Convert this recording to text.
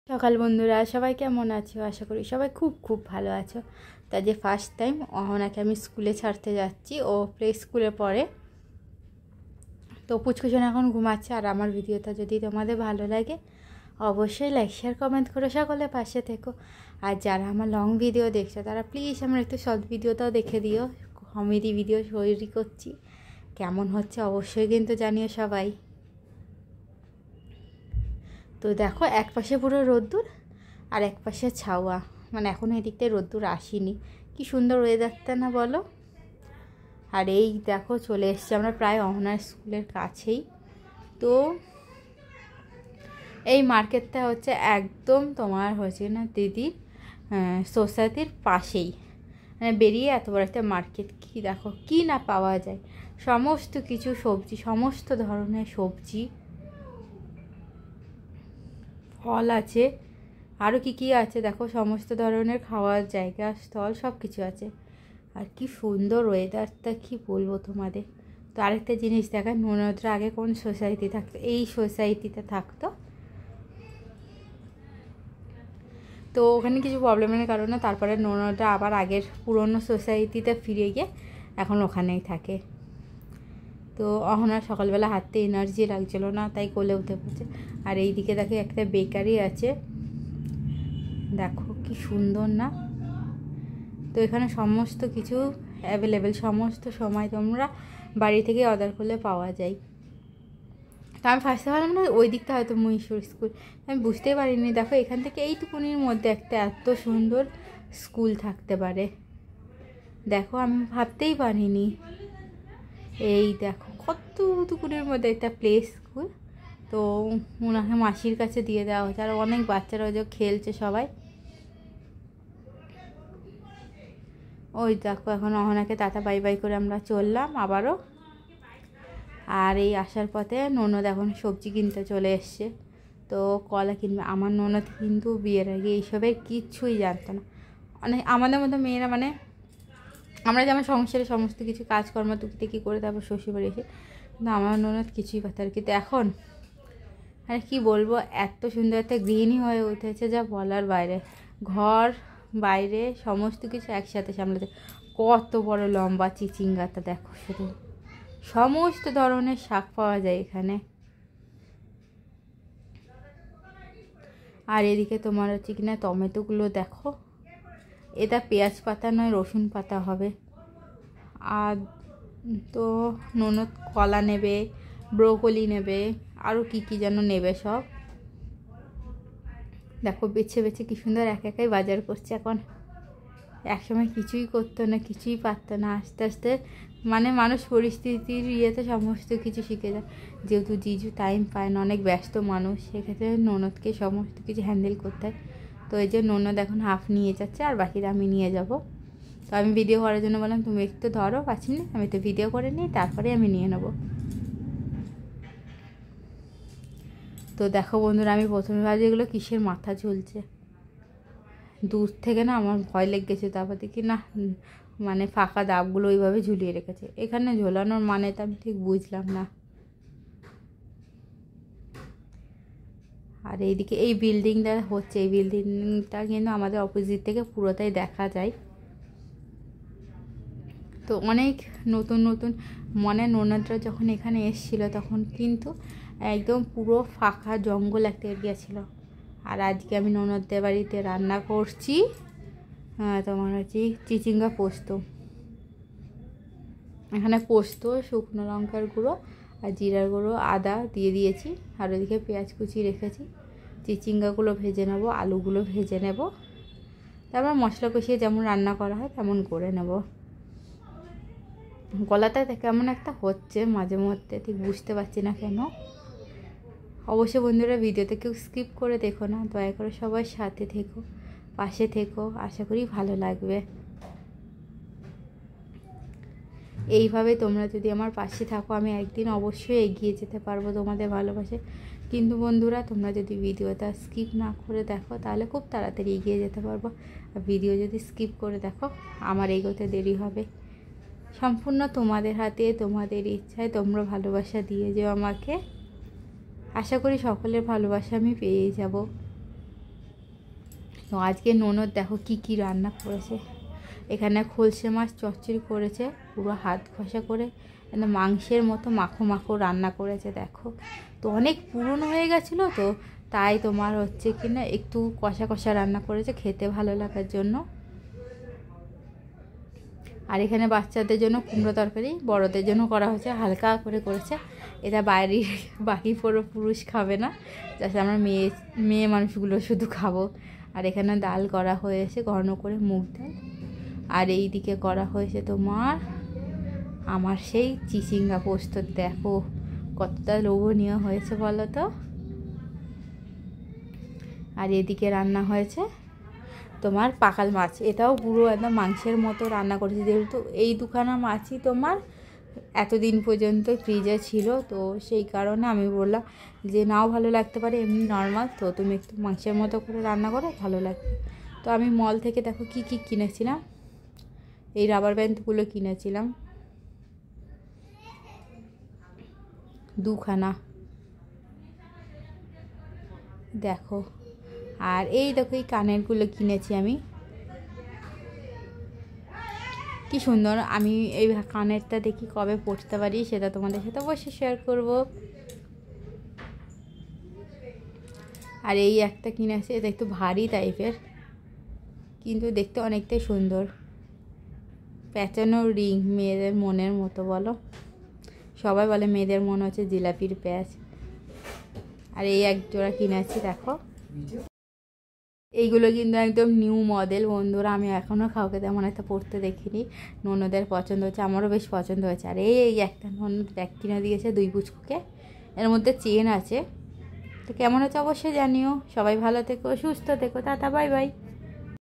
সকাল বন্ধুরা, সবাই কেমন আছো? আশা করি সবাই খুব খুব ভালো আছো। তা যে ফার্স্ট টাইম অহনাকে আমি স্কুলে ছাড়তে যাচ্ছি, ও প্লে স্কুলে পড়ে। তো পুচকুজন এখন ঘুমাচ্ছে। আর আমার ভিডিওটা যদি তোমাদের ভালো লাগে অবশ্যই লাইক শেয়ার কমেন্ট করে সকলে পাশে থেকো। আর যারা আমার লং ভিডিও দেখছো তারা প্লিজ আমার একটু শর্ট ভিডিওটাও দেখে দিও। কমেডি ভিডিও তৈরি করছি, কেমন হচ্ছে অবশ্যই কিন্তু জানিও সবাই। তো দেখো, এক পাশে পুরো রোদ্দুর আর এক পাশে ছাওয়া, মানে এখনও এদিকটায় রোদ্দুর আসেনি। কি সুন্দর ওয়েদারটা না বলো? আর এই দেখো চলে এসছি আমরা প্রায় অহনার স্কুলের কাছেই। তো এই মার্কেটটা হচ্ছে একদম তোমার হচ্ছে না দিদির সোসাইটির পাশেই, মানে বেরিয়ে এত বড় একটা মার্কেট। কি দেখো, কি না পাওয়া যায়, সমস্ত কিছু সবজি, সমস্ত ধরনের সবজি, ফল আছে, আরও কি আছে দেখো, সমস্ত ধরনের খাওয়ার জায়গা, স্টল, সব কিছু আছে। আর কি সুন্দর ওয়েদারটা, কি বলবো তোমাদের। তো আরেকটা জিনিস দেখায়, ননদরা আগে কোন সোসাইটি থাকতো, এই সোসাইটিতে থাকতো। তো ওখানে কিছু প্রবলেমের কারণে তারপরে ননদরা আবার আগের পুরনো সোসাইটিতে ফিরে গিয়ে এখন ওখানেই থাকে। তো অহনার সকালবেলা হাঁটতে এনার্জি লাগছিলো না, তাই কোলে উঠে পড়ছে। আর এই দিকে দেখো একটা বেকারি আছে, দেখো কি সুন্দর না। তো এখানে সমস্ত কিছু অ্যাভেলেবেল, সমস্ত সময় তোমরা বাড়ি থেকে অর্ডার করলে পাওয়া যায়। তো আমি ফার্স্টে ভাবলাম না ওই দিকটা হয়তো মহীশূর স্কুল, আমি বুঝতেই পারিনি। দেখো এখান থেকে এইটুকুনির মধ্যে একটা এত সুন্দর স্কুল থাকতে পারে, দেখো আমি ভাবতেই পারিনি। এই দেখো কতটুকুনের মধ্যে একটা প্লে স্কুল। তো ওনাকে মাসির কাছে দিয়ে দেওয়া হচ্ছে, আর অনেক বাচ্চারা যে খেলছে সবাই। ওই দেখো এখন অহনাকে টাটা বাই বাই করে আমরা চললাম আবারও। আর এই আসার পথে ননদ এখন সবজি কিনতে চলে এসছে, তো কলা কিনবে। আমার ননদ কিন্তু বিয়ের আগে এইসবের কিচ্ছুই জানতো না। মানে আমাদের মতো মেয়েরা, মানে আমরা যেমন সংসারে সমস্ত কিছু কাজকর্ম টুকিটাকি করে তারপর শ্বশুরবাড়ি এসে, কিন্তু আমার ননদ কিছুই কথা। আর কিন্তু এখন আর কি বলবো, এত সুন্দর একটা গৃহিণী হয়ে উঠেছে যা বলার বাইরে। ঘর বাইরে সমস্ত কিছু একসাথে সামলাতে। কত বড় লম্বা চিচিঙ্গাটা দেখো, শুধু সমস্ত ধরনের শাক পাওয়া যায় এখানে। আর এদিকে তোমার হচ্ছে কিনা টমেটোগুলো দেখো, এটা পেঁয়াজ পাতা নয় রসুন পাতা হবে। আর তো ননদ কলা নেবে, ব্রোকলি নেবে, আরও কি যেন নেবে সব। দেখো বেছে বেছে কি সুন্দর একাই বাজার করছে এখন। একসময় কিছুই করতো না, কিছুই পারতো না, আস্তে আস্তে মানে মানুষ পরিস্থিতির ইয়েতে সমস্ত কিছু শিখে যায়। যেহেতু জিজু টাইম পায় না, অনেক ব্যস্ত মানুষ, সেক্ষেত্রে ননদকে সমস্ত কিছু হ্যান্ডেল করতে হয়। তো এই যে ননদ এখন হাফ নিয়ে যাচ্ছে, আর বাকিটা আমি নিয়ে যাব। তো আমি ভিডিও করার জন্য বললাম তুমি একটু ধরো 5 মিনিট, আমি তো ভিডিও করে নিই, তারপরে আমি নিয়ে নেব। তো দেখো বন্ধুরা, আমি প্রথমে ভাবছি এগুলো কিসের মাথা ঝুলছে, দূর থেকে না আমার ভয় লেগে গেছে। তারপর দেখি না, মানে ফাঁকা দাগগুলো ওইভাবে ঝুলিয়ে রেখেছে। এখানে ঝোলানোর মানে তো আমি ঠিক বুঝলাম না। আর এইদিকে এই বিল্ডিংটা হচ্ছে, এই বিল্ডিংটা কিন্তু আমাদের অপোজিট থেকে পুরোটাই দেখা যায়। তো অনেক নতুন নতুন, মানে ননদরা যখন এখানে এসেছিল তখন কিন্তু একদম পুরো ফাঁকা জঙ্গল একটা এরিয়া ছিল। আর আজকে আমি ননদদের বাড়িতে রান্না করছি তোমার হচ্ছে চিচিঙ্গা পোস্ত। এখানে পোস্ত, শুকনো লঙ্কার গুঁড়ো আর জিরার গুঁড়ো, আদা দিয়ে দিয়েছি। আর ওদিকে পেঁয়াজ কুচি রেখেছি। চিচিঙ্গাগুলো ভেজে নেব, আলুগুলো ভেজে নেব, তারপর মশলা কষিয়ে যেমন রান্না করা হয় তেমন করে নেব। গলাটা কেমন একটা হচ্ছে মাঝে মধ্যে, ঠিক বুঝতে পারছি না কেন। অবশ্যই বন্ধুরা ভিডিওতে কেউ স্কিপ করে দেখো না, দয়া করে সবাই সাথে থেকো, পাশে থেকো, আশা করি ভালো লাগবে। এইভাবে তোমরা যদি আমার পাশে থাকো, আমি একদিন অবশ্যই এগিয়ে যেতে পারবো তোমাদের ভালোবাসে। কিন্তু বন্ধুরা তোমরা যদি ভিডিওটা স্কিপ না করে দেখো তাহলে খুব তাড়াতাড়ি এগিয়ে যেতে পারবো। আর ভিডিও যদি স্কিপ করে দেখো আমার এগোতে দেরি হবে। সম্পূর্ণ তোমাদের হাতে, তোমাদের ইচ্ছায় তোমরা ভালোবাসা দিয়ে যেও আমাকে। আশা করি সকলের ভালোবাসা আমি পেয়ে যাব। আজকে ননদ দেখো কি কি রান্না করেছে। এখানে খলসে মাছ চচ্চড়ি করেছে, পুরো হাত ঘষা করে একদম মাংসের মতো মাখো মাখো রান্না করেছে দেখো। তো অনেক পুরনো হয়ে গেছিলো, তো তাই তোমার হচ্ছে কি না একটু কষা কষা রান্না করেছে খেতে ভালো লাগার জন্য। আর এখানে বাচ্চাদের জন্য কুমড়ো তরকারি, বড়দের জন্য করা হয়েছে, হালকা করে করেছে। এটা বাইরের বাকি পুরো পুরুষ খাবে না, যাতে আমরা মেয়ে মানুষগুলো শুধু খাবো। আর এখানে ডাল করা হয়েছে ঘন করে, মুগ ডাল। আর এই দিকে করা হয়েছে তোমার আমার সেই চিচিঙ্গা পোস্ত। দেখো কতটা লোভনীয় হয়েছে বলো তো। আর এদিকে রান্না হয়েছে তোমার পাকাল মাছ, এটাও পুরো একদম মাংসের মতো রান্না করেছে। যেহেতু এই দুখানা মাছই তোমার এতদিন পর্যন্ত ফ্রিজে ছিল, তো সেই কারণে আমি বললাম যে নাও ভালো লাগতে পারে এমনি নর্মাল, তো তুমি একটু মাংসের মতো করে রান্না করো ভালো লাগবে। তো আমি মল থেকে দেখো কি কি কিনেছিলাম, এই রাবার ব্যান্ডগুলো কিনেছিলাম দুখানা দেখো। আর এই দেখো এই কানেরগুলো কিনেছি আমি, কি সুন্দর। আমি এই কানেরটা দেখি কবে পরতে পারি, সেটা তোমাদের সাথে অবশ্যই শেয়ার করব। আর এই একটা কিনেছি, এটা একটু ভারী টাইপের কিন্তু দেখতে অনেকটাই সুন্দর। প্যাঁচানো রিং, মেয়েদের মনের মতো বলো, সবাই বলে মেয়েদের মন হচ্ছে জিলাপির প্যাঁচ। আর এই এক জোড়া কিনেছি দেখো। এইগুলো কিন্তু একদম নিউ মডেল বন্ধুরা, আমি এখনও কাউকে তেমন একটা পরতে দেখিনি। ননদের পছন্দ হচ্ছে, আমারও বেশ পছন্দ হয়েছে। আর এই একটা ননদ ব্যাগ কিনে দিয়েছে 2 পুচকুকে, এর মধ্যে চেন আছে। তো কেমন হচ্ছে অবশ্যই জানিও। সবাই ভালো থেকো, সুস্থ থেকো, টাটা বাই বাই।